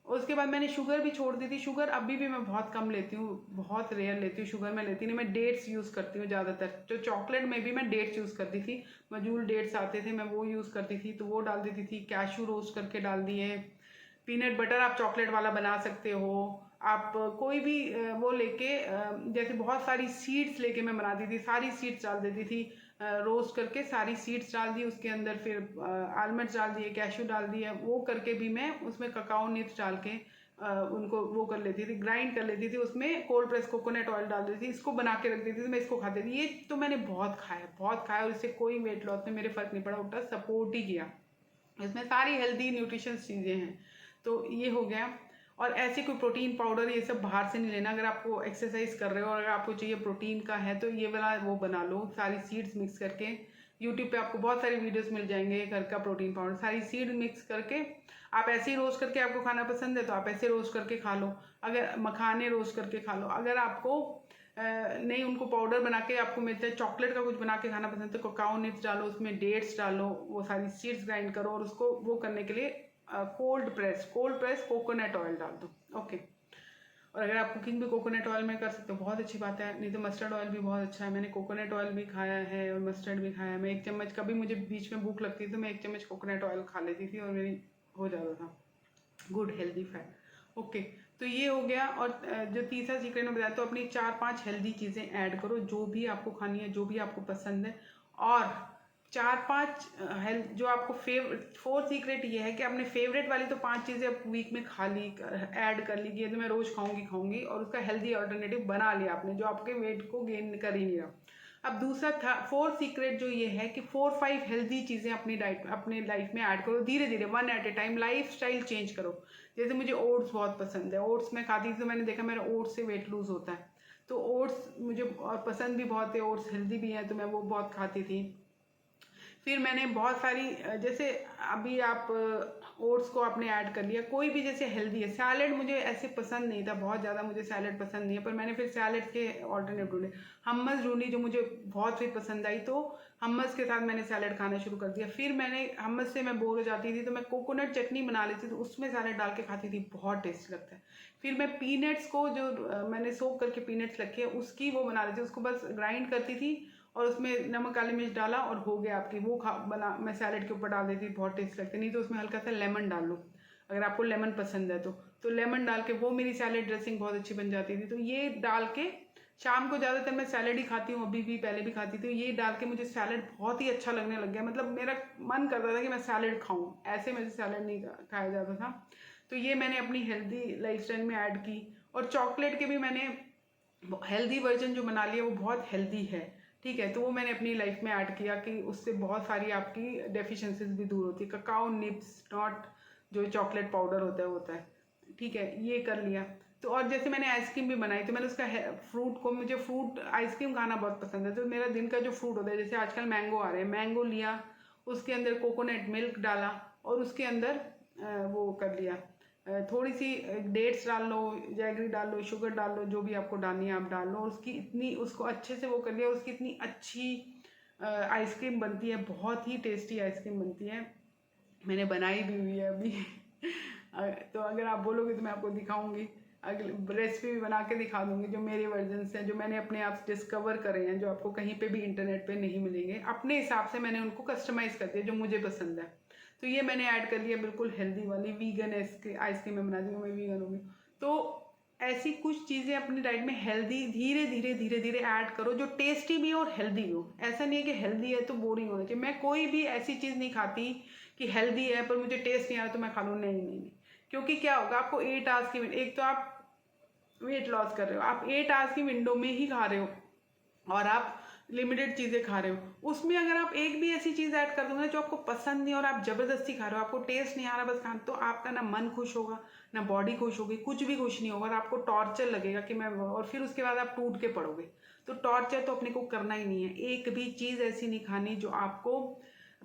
उसके बाद मैंने शुगर भी छोड़ दी थी। शुगर अभी भी मैं बहुत कम लेती हूँ, बहुत रेयर लेती हूँ शुगर, मैं लेती नहीं। मैं डेट्स यूज़ करती हूँ ज़्यादातर। जो चॉकलेट में भी मैं डेट्स यूज़ करती थी, मजूल डेट्स आते थे, मैं वो यूज़ करती थी, तो वो डाल देती थी। कैशू रोस्ट करके डाल दिए। पीनट बटर आप चॉकलेट वाला बना सकते हो। आप कोई भी वो लेके, जैसे बहुत सारी सीड्स लेके मैं बनाती थी, सारी सीड्स डाल देती थी, रोस्ट करके सारी सीड्स डाल दी उसके अंदर, फिर आलमंड्स डाल दिए, कैशू डाल दिए, वो करके भी मैं उसमें ककाओ निप्स डाल के उनको वो कर लेती थी, ग्राइंड कर लेती थी, उसमें कोल्ड प्रेस कोकोनट ऑयल डाल देती थी, इसको बना के रख देती थी, मैं इसको खाती थी। ये तो मैंने बहुत खाया, बहुत खाया, और इससे कोई वेट लॉस में मेरे फर्क नहीं पड़ा, उल्टा सपोर्ट ही किया। इसमें सारी हेल्दी न्यूट्रिशंस चीज़ें हैं। तो ये हो गया। और ऐसे कोई प्रोटीन पाउडर ये सब बाहर से नहीं लेना। अगर आपको एक्सरसाइज कर रहे हो और अगर आपको चाहिए प्रोटीन का है तो ये वाला वो बना लो, सारी सीड्स मिक्स करके। यूट्यूब पे आपको बहुत सारी वीडियोस मिल जाएंगे, घर का प्रोटीन पाउडर, सारी सीड मिक्स करके आप ऐसे ही रोस्ट करके, आपको खाना पसंद है तो आप ऐसे रोस्ट करके खा लो। अगर मखाने रोस्ट करके खा लो। अगर आपको नहीं, उनको पाउडर बना के आपको मिलता है, चॉकलेट का कुछ बना के खाना पसंद है तो कोकाओ निप्स डालो, उसमें डेट्स डालो, वो सारी सीड्स ग्राइंड करो, और उसको वो करने के लिए कोल्ड प्रेस कोकोनट ऑयल डाल दो। ओके। और अगर आप कुकिंग भी कोकोनट ऑयल में कर सकते हो बहुत अच्छी बात है, नहीं तो मस्टर्ड ऑयल भी बहुत अच्छा है। मैंने कोकोनट ऑयल भी खाया है और मस्टर्ड भी खाया है। मैं 1 चम्मच, कभी मुझे बीच में भूख लगती थी तो मैं 1 चम्मच कोकोनट ऑयल खा लेती थी और मेरी हो जाता था गुड हेल्दी फैट। ओके, तो ये हो गया। और जो तीसरा सीक्रेट में बताया, तो अपनी 4-5 हेल्दी चीज़ें ऐड करो, जो भी आपको खानी है, जो भी आपको पसंद है। और 4-5 हेल्थ जो आपको फोर्थ सीक्रेट ये है कि अपने फेवरेट वाली तो 5 चीज़ें आप वीक में खा ली, ऐड कर ली कि ये तो मैं रोज़ खाऊंगी, और उसका हेल्दी ऑल्टरनेटिव बना लिया आपने, जो आपके वेट को गेन कर ही नहीं रहा। अब दूसरा था फोर्थ सीक्रेट जो ये है कि 4-5 हेल्दी चीज़ें अपनी डाइट अपने लाइफ में ऐड करो, धीरे धीरे, one at a time. Lifestyle change करो। जैसे मुझे ओट्स बहुत पसंद है, ओट्स मैं खाती थी तो मैंने देखा मेरा ओट्स से वेट लूज होता है, तो ओट्स मुझे और पसंद भी बहुत है, ओट्स हेल्दी भी है, तो मैं वो बहुत खाती थी। फिर मैंने बहुत सारी जैसे अभी आप ओट्स को आपने ऐड कर लिया, कोई भी जैसे हेल्दी है। सैलेड मुझे ऐसे पसंद नहीं था, बहुत ज़्यादा मुझे सैलेड पसंद नहीं है, पर मैंने फिर सैलेड के ऑल्टरनेट ढूंढे। हमस ढूंढी जो मुझे बहुत ही पसंद आई, तो हमस के साथ मैंने सैलेड खाना शुरू कर दिया। फिर मैंने हमस से मैं बोर हो जाती थी तो मैं कोकोनट चटनी बना लेती थी, तो उसमें सैलेड डाल के खाती थी, बहुत टेस्टी लगता है। फिर मैं पीनट्स को जो मैंने सोक करके पीनट्स रखे हैं उसकी वो बना लेती थी, उसको बस ग्राइंड करती थी और उसमें नमक काली मिर्च डाला और हो गया आपकी वो बना। मैं सैलेड के ऊपर डाल देती, बहुत टेस्ट लगती। नहीं तो उसमें हल्का सा लेमन डाल लो, अगर आपको लेमन पसंद है तो लेमन डाल के वो मेरी सैलेड ड्रेसिंग बहुत अच्छी बन जाती थी। तो ये डाल के शाम को ज़्यादातर मैं सैलेड ही खाती हूँ, अभी भी, पहले भी खाती थी। ये डाल के मुझे सैलेड बहुत ही अच्छा लगने लग गया, मतलब मेरा मन करता था कि मैं सैलेड खाऊं, ऐसे मुझे सैलेड नहीं खाया जाता था। तो ये मैंने अपनी हेल्दी लाइफस्टाइल में ऐड की। और चॉकलेट के भी मैंने हेल्दी वर्जन जो बना लिया, वो बहुत हेल्दी है, ठीक है। तो वो मैंने अपनी लाइफ में ऐड किया कि उससे बहुत सारी आपकी डेफिशिएंसीज भी दूर होती है। ककाओ निप्स, नॉट जो चॉकलेट पाउडर होता है, ठीक है, ये कर लिया। तो और जैसे मैंने आइसक्रीम भी बनाई, तो मैंने उसका फ्रूट को, मुझे फ्रूट आइसक्रीम खाना बहुत पसंद है, तो मेरा दिन का जो फ्रूट होता है, जैसे आजकल मैंगो आ रहे हैं, मैंगो लिया, उसके अंदर कोकोनट मिल्क डाला और उसके अंदर वो कर लिया, थोड़ी सी डेट्स डाल लो, जैगरी डाल लो, शुगर डाल लो, जो भी आपको डालनी है आप डाल लो। उसकी इतनी, उसको अच्छे से वो कर लिया, उसकी इतनी अच्छी आइसक्रीम बनती है, बहुत ही टेस्टी आइसक्रीम बनती है। मैंने बनाई भी हुई है अभी तो अगर आप बोलोगे तो मैं आपको दिखाऊंगी, अगले रेसिपी भी बना के दिखा दूंगी, जो मेरे वर्जन हैं, जो मैंने अपने आप से डिस्कवर करे हैं, जो आपको कहीं पे भी इंटरनेट पे नहीं मिलेंगे। अपने हिसाब से मैंने उनको कस्टमाइज कर दिया, जो मुझे पसंद है। तो ये मैंने ऐड कर लिया, बिल्कुल हेल्दी वाली वीगन आइसक्रीम में बना दी हूँ, मैं वीगन हूँ। तो ऐसी कुछ चीज़ें अपनी डाइट में हेल्दी धीरे धीरे ऐड करो, जो टेस्टी भी हो और हेल्दी भी हो। ऐसा नहीं है कि हेल्दी है तो बोरिंग होना चाहिए। मैं कोई भी ऐसी चीज़ नहीं खाती कि हेल्दी है पर मुझे टेस्ट नहीं आ रहा तो मैं खा लूँ, नहीं। क्योंकि क्या होगा, आपको 8 आवर्स की, एक तो आप वेट लॉस कर रहे हो, आप 8 आवर्स की विंडो में ही खा रहे हो और आप लिमिटेड चीज़ें खा रहे हो। उसमें अगर आप एक भी ऐसी चीज़ ऐड कर दोगे ना जो आपको पसंद नहीं और आप ज़बरदस्ती खा रहे हो, आपको टेस्ट नहीं आ रहा बस खाना, तो आपका ना मन खुश होगा, ना बॉडी खुश होगी, कुछ भी खुश नहीं होगा और आपको टॉर्चर लगेगा कि मैं, और फिर उसके बाद आप टूट के पड़ोगे। तो टॉर्चर तो अपने को करना ही नहीं है। एक भी चीज़ ऐसी नहीं खानी जो आपको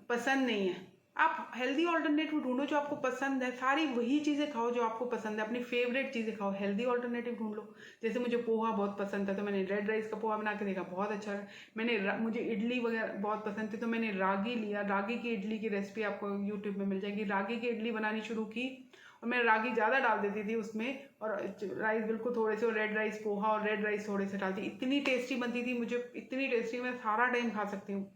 पसंद नहीं है। आप हेल्दी ऑल्टरनेटिव ढूंढो जो आपको पसंद है, सारी वही चीज़ें खाओ जो आपको पसंद है, अपनी फेवरेट चीज़ें खाओ, हेल्दी ऑल्टरनेटिव ढूंढ लो। जैसे मुझे पोहा बहुत पसंद था तो मैंने रेड राइस का पोहा बना के देखा, बहुत अच्छा है। मुझे इडली वगैरह बहुत पसंद थी तो मैंने रागी लिया, रागी की इडली की रेसिपी आपको यूट्यूब में मिल जाएगी। रागी की इडली बनानी शुरू की और मैं रागी ज़्यादा डाल देती थी उसमें, और राइस बिल्कुल थोड़े से, और रेड राइस पोहा और रेड राइस थोड़े से डालती, इतनी टेस्टी बनती थी, मुझे इतनी टेस्टी, मैं सारा टाइम खा सकती हूँ।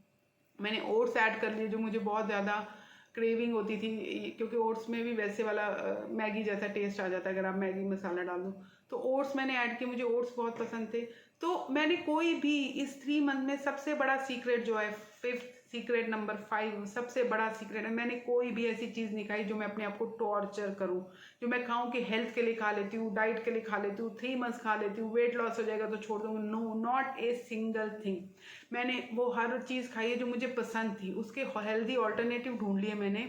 मैंने ओट्स ऐड कर लिए, जो मुझे बहुत ज़्यादा क्रेविंग होती थी, क्योंकि ओट्स में भी वैसे वाला मैगी जैसा टेस्ट आ जाता है अगर आप मैगी मसाला डाल दो। तो ओट्स मैंने ऐड किए, मुझे ओट्स बहुत पसंद थे। तो मैंने कोई भी इस 3 मंथ में सबसे बड़ा सीक्रेट जो है, 5th सीक्रेट, नंबर 5 सबसे बड़ा सीक्रेट है, मैंने कोई भी ऐसी चीज़ नहीं खाई जो मैं अपने आप को टॉर्चर करूँ, जो मैं खाऊं कि हेल्थ के लिए खा लेती हूँ, डाइट के लिए खा लेती हूँ, 3 मंथ्स खा लेती हूँ, वेट लॉस हो जाएगा तो छोड़ दूंगी। No, not a single thing. मैंने वो हर चीज़ खाई है जो मुझे पसंद थी, उसके हेल्दी ऑल्टरनेटिव ढूंढ लिए मैंने।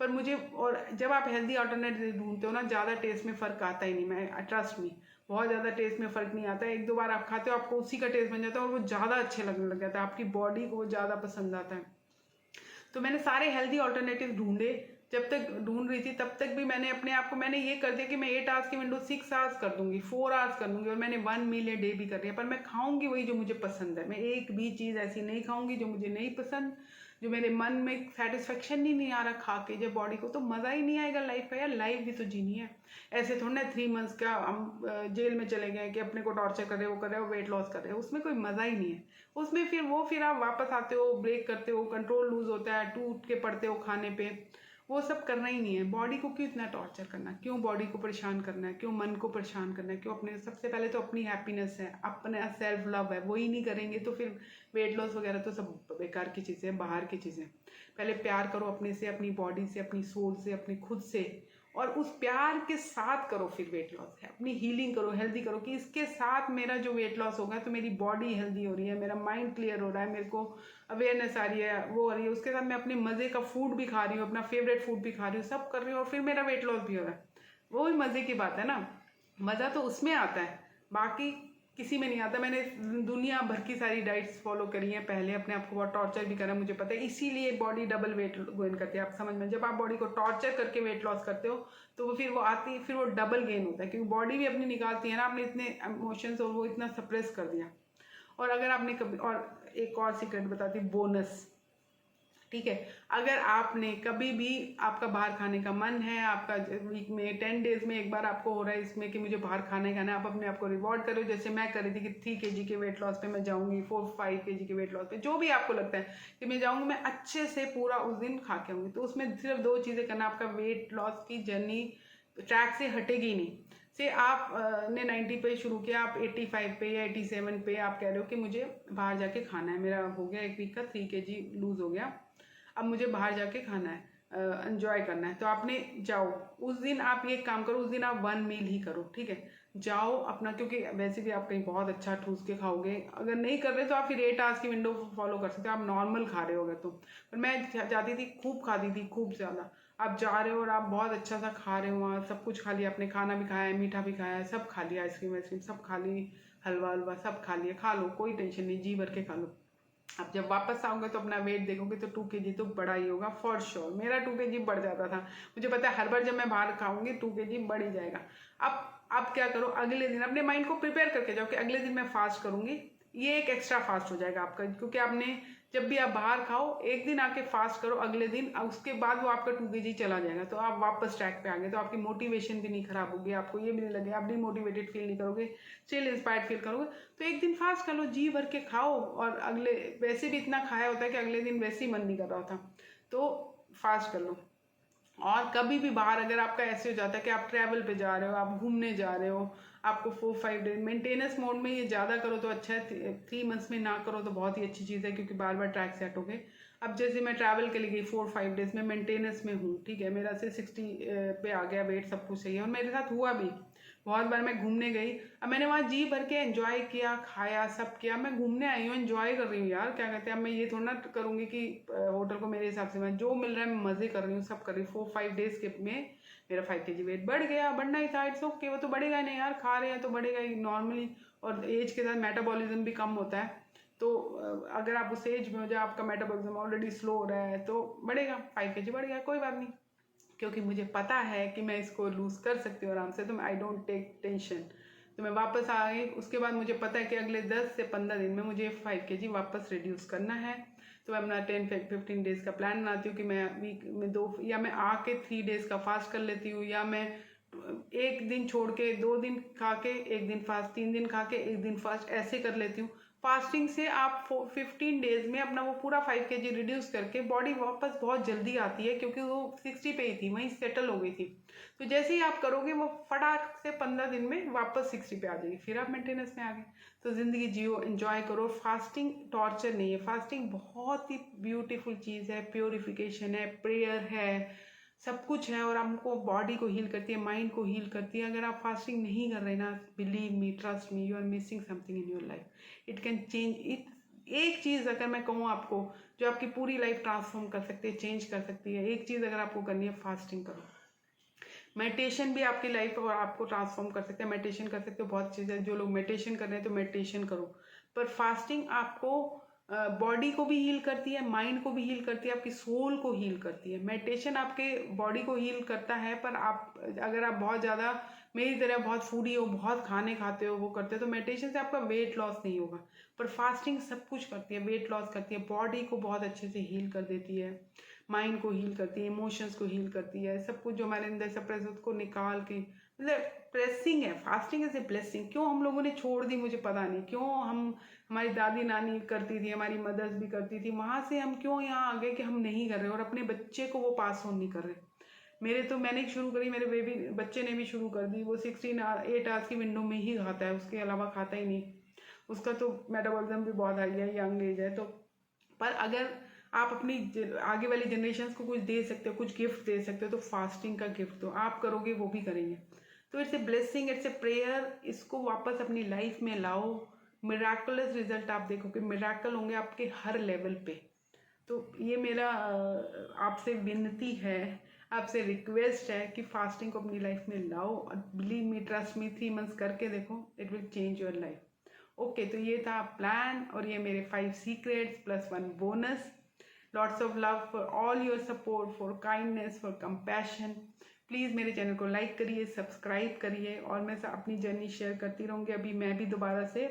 पर मुझे, और जब आप हेल्दी ऑल्टरनेटिव ढूंढते हो ना, ज़्यादा टेस्ट में फ़र्क आता ही नहीं, मैं ट्रस्ट मी, बहुत ज़्यादा टेस्ट में फ़र्क नहीं आता है। 1-2 बार आप खाते हो आपको उसी का टेस्ट बन जाता है और वो ज़्यादा अच्छे लगने लग जाता है, आपकी बॉडी को वो ज़्यादा पसंद आता है। तो मैंने सारे हेल्दी ऑल्टरनेटिव ढूंढे। जब तक ढूंढ रही थी तब तक भी मैंने अपने आप को, मैंने ये कर दिया कि मैं 8 आवर्स की विंडो 6 आवर्स कर दूंगी, 4 आवर्स कर दूंगी, और मैंने 1 मील ए डे भी कर दिया। पर मैं खाऊंगी वही जो मुझे पसंद है, मैं एक भी चीज़ ऐसी नहीं खाऊंगी जो मुझे नहीं पसंद, जो मेरे मन में सेटिस्फेक्शन ही नहीं आ रहा खा के, जब बॉडी को, तो मज़ा ही नहीं आएगा लाइफ का। यार लाइफ भी तो जीनी है, ऐसे थोड़ा ना 3 मंथ्स का हम जेल में चले गए कि अपने को टॉर्चर कर रहे हो, वो कर रहे हो, वेट लॉस कर रहे हो, उसमें कोई मज़ा ही नहीं है। उसमें फिर आप वापस आते हो, ब्रेक करते हो, कंट्रोल लूज होता है, टूट के पड़ते हो खाने पे, वो सब करना ही नहीं है। बॉडी को क्यों इतना टॉर्चर करना, क्यों बॉडी को परेशान करना है, क्यों मन को परेशान करना है, क्यों अपने, सबसे पहले तो अपनी हैप्पीनेस है, अपना सेल्फ लव है, वही नहीं करेंगे तो फिर वेट लॉस वगैरह तो सब बेकार की चीज़ें, बाहर की चीज़ें। पहले प्यार करो अपने से, अपनी बॉडी से, अपनी सोल से, अपने खुद से, और उस प्यार के साथ करो फिर वेट लॉस है। अपनी हीलिंग करो, हेल्दी करो कि इसके साथ मेरा जो वेट लॉस होगा तो मेरी बॉडी हेल्दी हो रही है, मेरा माइंड क्लियर हो रहा है, मेरे को अवेयरनेस आ रही है, वो आ रही है, उसके साथ मैं अपने मज़े का फूड भी खा रही हूँ, अपना फेवरेट फूड भी खा रही हूँ, सब कर रही हूँ, और फिर मेरा वेट लॉस भी हो रहा है। वो भी मज़े की बात है ना, मज़ा तो उसमें आता है, बाकी किसी में नहीं आता। मैंने दुनिया भर की सारी डाइट्स फॉलो करी हैं पहले, अपने आप को बहुत टॉर्चर भी करा, मुझे पता है, इसीलिए बॉडी डबल वेट गेन करती है। आप समझ में, जब आप बॉडी को टॉर्चर करके वेट लॉस करते हो तो फिर वो आती, फिर वो डबल गेन होता है, क्योंकि बॉडी भी अपनी निकालती है ना, आपने इतने इमोशंस और वो इतना सप्रेस कर दिया। और अगर आपने कभी, और एक और सीक्रेट बताती, बोनस, ठीक है, अगर आपने कभी भी, आपका बाहर खाने का मन है, आपका वीक में 10 डेज में एक बार आपको हो रहा है इसमें कि मुझे बाहर खाना ही खाना है, आप अपने आप को रिवॉर्ड करो, जैसे मैं कर रही थी कि 3 kg के वेट लॉस पे मैं जाऊंगी, 4-5 kg के वेट लॉस पे, जो भी आपको लगता है कि मैं जाऊंगी, मैं अच्छे से पूरा उस दिन खा के आऊंगी। तो उसमें सिर्फ 2 चीज़ें करना, आपका वेट लॉस की जर्नी ट्रैक से हटेगी नहीं। से आप ने 90 पे शुरू किया, आप 85 पे या 87 पे आप कह रहे हो कि मुझे बाहर जाके खाना है, मेरा हो गया 1 वीक का 3 kg लूज हो गया, अब मुझे बाहर जाके खाना है, एंजॉय करना है, तो आपने जाओ उस दिन, आप ये काम करो, उस दिन आप 1 मील ही करो, ठीक है, जाओ अपना, क्योंकि वैसे भी आप कहीं बहुत अच्छा ठूस के खाओगे, अगर नहीं कर रहे तो आप फिर 8 आवर्स की विंडो फॉलो कर सकते हो, आप नॉर्मल खा रहे हो अगर तो। पर मैं जाती थी, खूब खाती थी, खूब ज़्यादा। आप जा रहे हो और आप बहुत अच्छा सा खा रहे हो, वहाँ सब कुछ खा लिया आपने, खाना भी खाया, मीठा भी खाया, सब खा लिया, आइसक्रीम वाइसक्रीम सब खा ली, हलवा हलवा सब खा लिया, खा लो, कोई टेंशन नहीं, जी भर के खा लो। अब जब वापस आओगे तो अपना वेट देखोगे तो 2 kg तो बड़ा ही होगा फॉर श्योर। मेरा 2 kg बढ़ जाता था, मुझे पता है हर बार जब मैं बाहर खाऊंगी 2 kg बढ़ ही जाएगा। अब क्या करो, अगले दिन अपने माइंड को प्रिपेयर करके जाओ कि अगले दिन मैं फास्ट करूंगी, ये एक एक्स्ट्रा फास्ट हो जाएगा आपका, क्योंकि आपने जब भी आप बाहर खाओ एक दिन आके फास्ट करो, अगले दिन, उसके बाद वो आपका 2 kg चला जाएगा, तो आप वापस ट्रैक पे आ गए, तो आपकी मोटिवेशन भी नहीं खराब होगी, आपको ये भी नहीं लगेगा, आप डिमोटिवेटेड फील नहीं करोगे, स्टिल इंस्पायर्ड फील करोगे। तो एक दिन फास्ट कर लो, जी भर के खाओ, और अगले, वैसे भी इतना खाया होता है कि अगले दिन वैसे ही मन नहीं कर रहा होता, तो फास्ट कर लो। और कभी भी बाहर अगर आपका ऐसे हो जाता है कि आप ट्रैवल पे जा रहे हो, आप घूमने जा रहे हो, आपको 4-5 डेज मेंटेनेंस मोड में ये ज़्यादा करो तो अच्छा है, 3 मंथ्स में ना करो तो बहुत ही अच्छी चीज़ है, क्योंकि बार बार ट्रैक से हटोगे। अब जैसे मैं ट्रैवल के लिए गई 4-5 डेज में मेंटेनेंस में हूँ, ठीक है, मेरा से 60 पे आ गया वेट, सब कुछ सही है, और मेरे साथ हुआ भी, बहुत बार मैं घूमने गई, अब मैंने वहाँ जी भर के एंजॉय किया, खाया, सब किया, मैं घूमने आई हूँ, एंजॉय कर रही हूँ यार, क्या कहते हैं, अब मैं ये थोड़ा ना करूँगी कि होटल को मेरे हिसाब से, मैं जो मिल रहा है मैं मज़े कर रही हूँ, सब कर रही हूँ। 4-5 डेज के में मेरा 5 kg वेट बढ़ गया, बढ़ना ही था, इट्स ओके, वो तो बढ़ेगा नहीं यार, खा रहे हैं तो बढ़ेगा ही नॉर्मली, और एज के साथ मेटाबॉलिज्म भी कम होता है, तो अगर आप उस एज में हो जाए, आपका मेटाबॉलिज्म ऑलरेडी स्लो हो रहा है, तो बढ़ेगा, 5 kg बढ़ गया, कोई बात नहीं, क्योंकि मुझे पता है कि मैं इसको लूज़ कर सकती हूँ आराम से, तो मैं आई डोंट टेक टेंशन, तो मैं वापस आ गई। उसके बाद मुझे पता है कि अगले 10 से 15 दिन में मुझे 5 kg वापस रिड्यूस करना है, तो मैं अपना 10-15 डेज़ का प्लान बनाती हूँ कि मैं वीक में 2, या मैं आके 3 डेज़ का फास्ट कर लेती हूँ, या मैं 1 दिन छोड़ के 2 दिन खा के 1 दिन फास्ट, 3 दिन खा के 1 दिन फास्ट, ऐसे कर लेती हूँ। फास्टिंग से आप 15 डेज में अपना वो पूरा 5 kg रिड्यूस करके बॉडी वापस बहुत जल्दी आती है, क्योंकि वो 60 पे ही थी, वहीं सेटल हो गई थी, तो जैसे ही आप करोगे वो फटाक से 15 दिन में वापस 60 पे आ जाएगी, फिर आप मेंटेनेंस में आ गए। तो ज़िंदगी जियो, एंजॉय करो, फास्टिंग टॉर्चर नहीं है, फास्टिंग बहुत ही ब्यूटीफुल चीज़ है, प्योरिफिकेशन है, प्रेयर है, सब कुछ है, और हमको बॉडी को हील करती है, माइंड को हील करती है। अगर आप फास्टिंग नहीं कर रहे ना, believe me, trust me, you are missing something in your life, it can change it. एक चीज़ अगर मैं कहूँ आपको जो आपकी पूरी लाइफ ट्रांसफॉर्म कर सकती है, चेंज कर सकती है, एक चीज़ अगर आपको करनी है, फास्टिंग करो। मेडिटेशन भी आपकी लाइफ और आपको ट्रांसफॉर्म कर सकते हैं, मेडिटेशन कर सकते हो, बहुत चीज़ें, जो लोग मेडिटेशन कर रहे हैं तो मेडिटेशन करो, पर फास्टिंग आपको बॉडी को भी हील करती है, माइंड को भी हील करती है, आपकी सोल को हील करती है। मेडिटेशन आपके बॉडी को हील करता है, पर आप अगर आप बहुत ज़्यादा मेरी तरह बहुत फूडी हो, बहुत खाने खाते हो, वो करते हो, तो मेडिटेशन से आपका वेट लॉस नहीं होगा, पर फास्टिंग सब कुछ करती है, वेट लॉस करती है, बॉडी को बहुत अच्छे से हील कर देती है, माइंड को हील करती है, इमोशंस को हील करती है, सब कुछ जो हमारे अंदर सप्रेस उसको निकाल के मतलब ब्लेसिंग है, फास्टिंग इज ए ब्लेसिंग। क्यों हम लोगों ने छोड़ दी मुझे पता नहीं, क्यों हम, हमारी दादी नानी करती थी, हमारी मदर्स भी करती थी, वहाँ से हम क्यों यहाँ आ गए कि हम नहीं कर रहे और अपने बच्चे को वो पास ऑन नहीं कर रहे। मेरे तो मैंने शुरू करी, मेरे बच्चे ने भी शुरू कर दी। वो 8 आवर्स की विंडो में ही खाता है, उसके अलावा खाता ही नहीं। उसका तो मेटाबॉलिज्म भी बहुत हाई है, यंग एज है तो। पर अगर आप अपनी आगे वाली जनरेशन को कुछ दे सकते हो, कुछ गिफ्ट दे सकते हो, तो फास्टिंग का गिफ्ट दो। आप करोगे वो भी करेंगे। तो it's a blessing, it's a prayer. इसको वापस अपनी लाइफ में लाओ, मिराकुलस रिजल्ट आप देखोगे, मिराकल होंगे आपके हर लेवल पे। तो ये मेरा आपसे विनती है, आपसे रिक्वेस्ट है कि फास्टिंग को अपनी लाइफ में लाओ और बिलीव मी, ट्रस्ट मी, 3 मंथ्स करके देखो, it will change your life. Okay, तो ये था प्लान और ये मेरे 5 secrets plus 1 bonus. Lots of love for all your support, for kindness, for compassion. Please मेरे चैनल को लाइक करिए, सब्सक्राइब करिए और मैं अपनी जर्नी शेयर करती रहूँगी। अभी मैं भी दोबारा से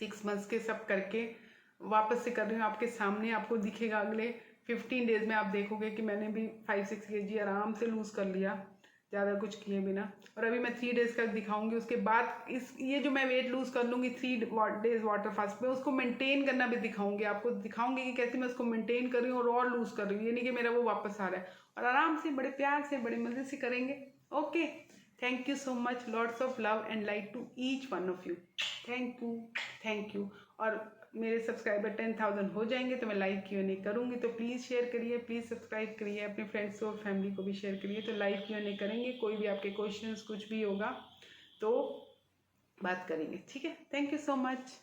6 मंथ्स के सब करके वापस से कर रही हूँ आपके सामने। आपको दिखेगा अगले 15 डेज में, आप देखोगे कि मैंने भी 5-6 kg आराम से लूज़ कर लिया, ज़्यादा कुछ किए बिना। और अभी मैं 3 डेज का दिखाऊंगी, उसके बाद ये जो मैं वेट लूज़ कर लूँगी 3 डेज वाटर फास्ट में, उसको मेंटेन करना भी दिखाऊंगी आपको, दिखाऊंगी कि कैसे मैं उसको मेंटेन कर रही हूँ और लूज़ कर रही हूँ। ये नहीं कि मेरा वो वापस आ रहा है। और आराम से, बड़े प्यार से, बड़े मज़े से करेंगे। Okay, thank you so much, lots of love and light to each one of you. Thank you, thank you. और मेरे सब्सक्राइबर 10,000 हो जाएंगे तो मैं लाइव Q&A करूँगी, तो प्लीज़ शेयर करिए, प्लीज़ सब्सक्राइब करिए, अपने फ्रेंड्स और फैमिली को भी शेयर करिए। तो लाइव Q&A करेंगे, कोई भी आपके क्वेश्चंस कुछ भी होगा तो बात करेंगे, ठीक है। Thank you so much.